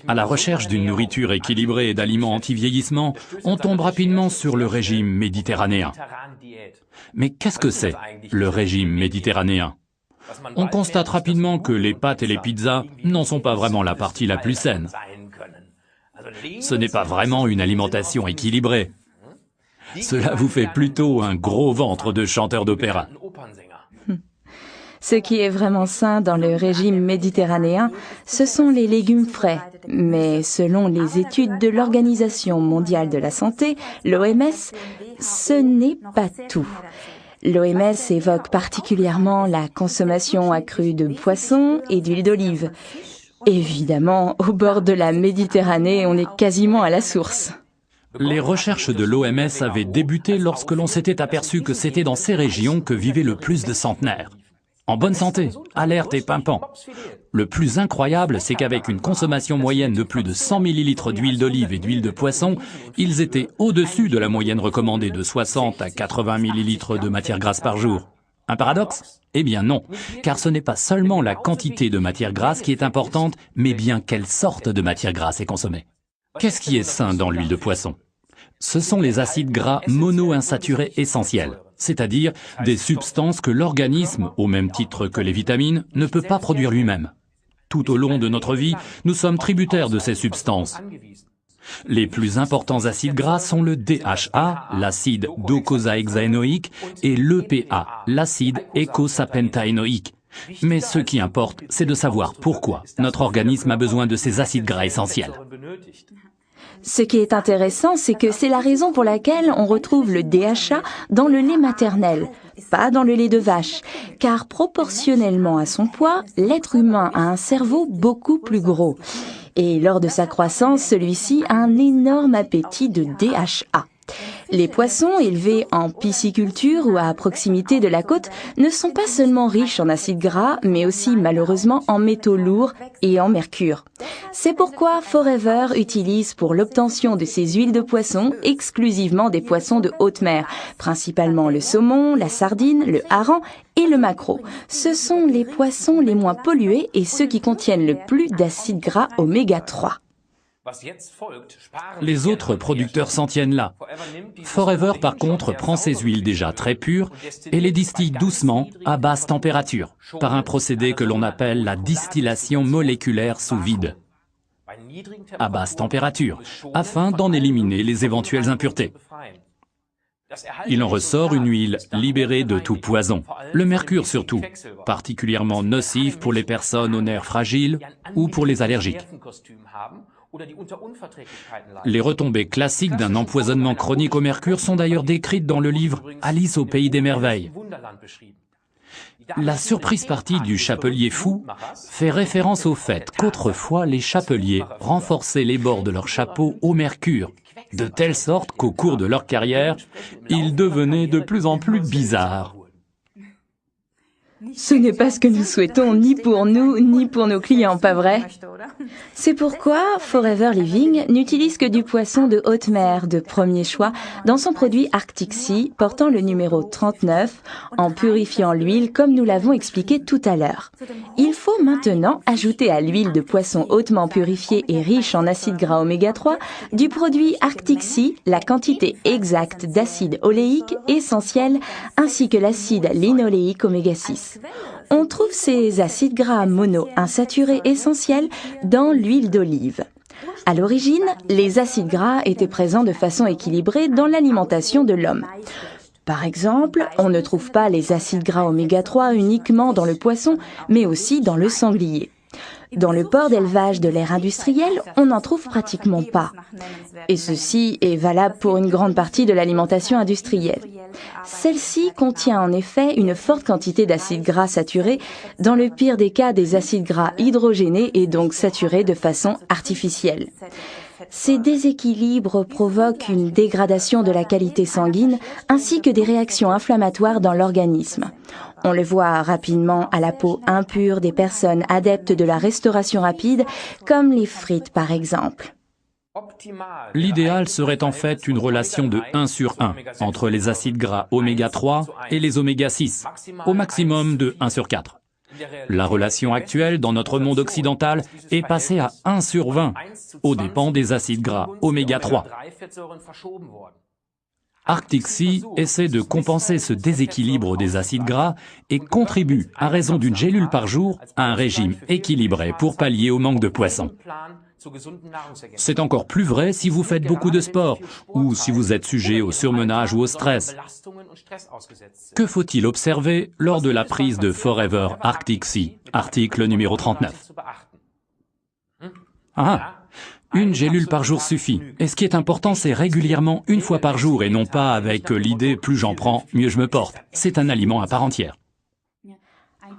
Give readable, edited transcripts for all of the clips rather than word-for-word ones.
À la recherche d'une nourriture équilibrée et d'aliments anti-vieillissement, on tombe rapidement sur le régime méditerranéen. Mais qu'est-ce que c'est, le régime méditerranéen? On constate rapidement que les pâtes et les pizzas n'en sont pas vraiment la partie la plus saine. Ce n'est pas vraiment une alimentation équilibrée. Cela vous fait plutôt un gros ventre de chanteur d'opéra. Ce qui est vraiment sain dans le régime méditerranéen, ce sont les légumes frais. Mais selon les études de l'Organisation mondiale de la santé, l'OMS, ce n'est pas tout. L'OMS évoque particulièrement la consommation accrue de poissons et d'huile d'olive. Évidemment, au bord de la Méditerranée, on est quasiment à la source. Les recherches de l'OMS avaient débuté lorsque l'on s'était aperçu que c'était dans ces régions que vivaient le plus de centenaires. En bonne santé, alertes et pimpants. Le plus incroyable, c'est qu'avec une consommation moyenne de plus de 100 ml d'huile d'olive et d'huile de poisson, ils étaient au-dessus de la moyenne recommandée de 60 à 80 ml de matière grasse par jour. Un paradoxe? Eh bien non, car ce n'est pas seulement la quantité de matière grasse qui est importante, mais bien quelle sorte de matière grasse est consommée. Qu'est-ce qui est sain dans l'huile de poisson? Ce sont les acides gras monoinsaturés essentiels, c'est-à-dire des substances que l'organisme, au même titre que les vitamines, ne peut pas produire lui-même. Tout au long de notre vie, nous sommes tributaires de ces substances. Les plus importants acides gras sont le DHA, l'acide docosahexaénoïque, et l'EPA, l'acide eicosapentaénoïque. Mais ce qui importe, c'est de savoir pourquoi notre organisme a besoin de ces acides gras essentiels. Ce qui est intéressant, c'est que c'est la raison pour laquelle on retrouve le DHA dans le lait maternel, pas dans le lait de vache, car proportionnellement à son poids, l'être humain a un cerveau beaucoup plus gros. Et lors de sa croissance, celui-ci a un énorme appétit de DHA. Les poissons élevés en pisciculture ou à proximité de la côte ne sont pas seulement riches en acides gras, mais aussi malheureusement en métaux lourds et en mercure. C'est pourquoi Forever utilise pour l'obtention de ses huiles de poisson exclusivement des poissons de haute mer, principalement le saumon, la sardine, le hareng et le maquereau. Ce sont les poissons les moins pollués et ceux qui contiennent le plus d'acides gras oméga 3. Les autres producteurs s'en tiennent là. Forever, par contre, prend ces huiles déjà très pures et les distille doucement à basse température, par un procédé que l'on appelle la distillation moléculaire sous vide. À basse température, afin d'en éliminer les éventuelles impuretés. Il en ressort une huile libérée de tout poison, le mercure surtout, particulièrement nocif pour les personnes aux nerfs fragiles ou pour les allergiques. Les retombées classiques d'un empoisonnement chronique au mercure sont d'ailleurs décrites dans le livre Alice au pays des merveilles. La surprise partie du chapelier fou fait référence au fait qu'autrefois les chapeliers renforçaient les bords de leur chapeau au mercure, de telle sorte qu'au cours de leur carrière, ils devenaient de plus en plus bizarres. Ce n'est pas ce que nous souhaitons ni pour nous, ni pour nos clients, pas vrai? C'est pourquoi Forever Living n'utilise que du poisson de haute mer de premier choix dans son produit Arctic Sea portant le numéro 39 en purifiant l'huile comme nous l'avons expliqué tout à l'heure. Il faut maintenant ajouter à l'huile de poisson hautement purifiée et riche en acides gras oméga 3 du produit Arctic Sea la quantité exacte d'acide oléique essentiel ainsi que l'acide linoléique oméga 6. On trouve ces acides gras monoinsaturés essentiels dans l'huile d'olive. À l'origine, les acides gras étaient présents de façon équilibrée dans l'alimentation de l'homme. Par exemple, on ne trouve pas les acides gras oméga 3 uniquement dans le poisson, mais aussi dans le sanglier. Dans le porc d'élevage de l'ère industrielle, on n'en trouve pratiquement pas. Et ceci est valable pour une grande partie de l'alimentation industrielle. Celle-ci contient en effet une forte quantité d'acides gras saturés, dans le pire des cas des acides gras hydrogénés et donc saturés de façon artificielle. Ces déséquilibres provoquent une dégradation de la qualité sanguine ainsi que des réactions inflammatoires dans l'organisme. On le voit rapidement à la peau impure des personnes adeptes de la restauration rapide, comme les frites par exemple. L'idéal serait en fait une relation de 1 sur 1 entre les acides gras oméga 3 et les oméga 6, au maximum de 1 sur 4. La relation actuelle dans notre monde occidental est passée à 1 sur 20, aux dépens des acides gras oméga 3. Arctic Sea essaie de compenser ce déséquilibre des acides gras et contribue, à raison d'une gélule par jour, à un régime équilibré pour pallier au manque de poissons. C'est encore plus vrai si vous faites beaucoup de sport ou si vous êtes sujet au surmenage ou au stress. Que faut-il observer lors de la prise de Forever Arctic Sea, article numéro 39? Une gélule par jour suffit. Et ce qui est important, c'est régulièrement, une fois par jour, et non pas avec l'idée « plus j'en prends, mieux je me porte ». C'est un aliment à part entière.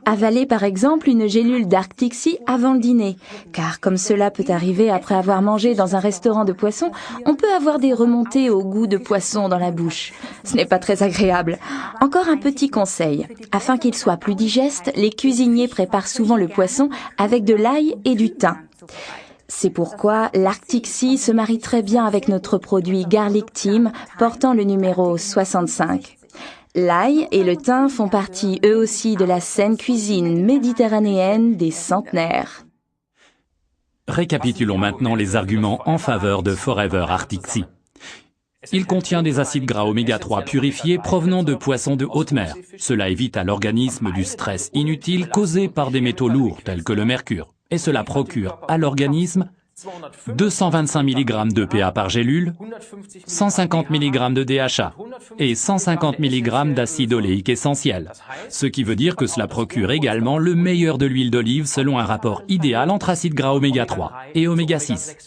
Avaler par exemple une gélule d'Arctic Sea avant le dîner, car comme cela peut arriver après avoir mangé dans un restaurant de poisson, on peut avoir des remontées au goût de poisson dans la bouche. Ce n'est pas très agréable. Encore un petit conseil. Afin qu'il soit plus digeste, les cuisiniers préparent souvent le poisson avec de l'ail et du thym. C'est pourquoi l'Arctic Sea se marie très bien avec notre produit Garlic Team portant le numéro 65. L'ail et le thym font partie eux aussi de la saine cuisine méditerranéenne des centenaires. Récapitulons maintenant les arguments en faveur de Forever Arctic Sea. Il contient des acides gras oméga 3 purifiés provenant de poissons de haute mer. Cela évite à l'organisme du stress inutile causé par des métaux lourds tels que le mercure. Et cela procure à l'organisme 225 mg de PA par gélule, 150 mg de DHA et 150 mg d'acide oléique essentiel. Ce qui veut dire que cela procure également le meilleur de l'huile d'olive selon un rapport idéal entre acides gras oméga 3 et oméga 6.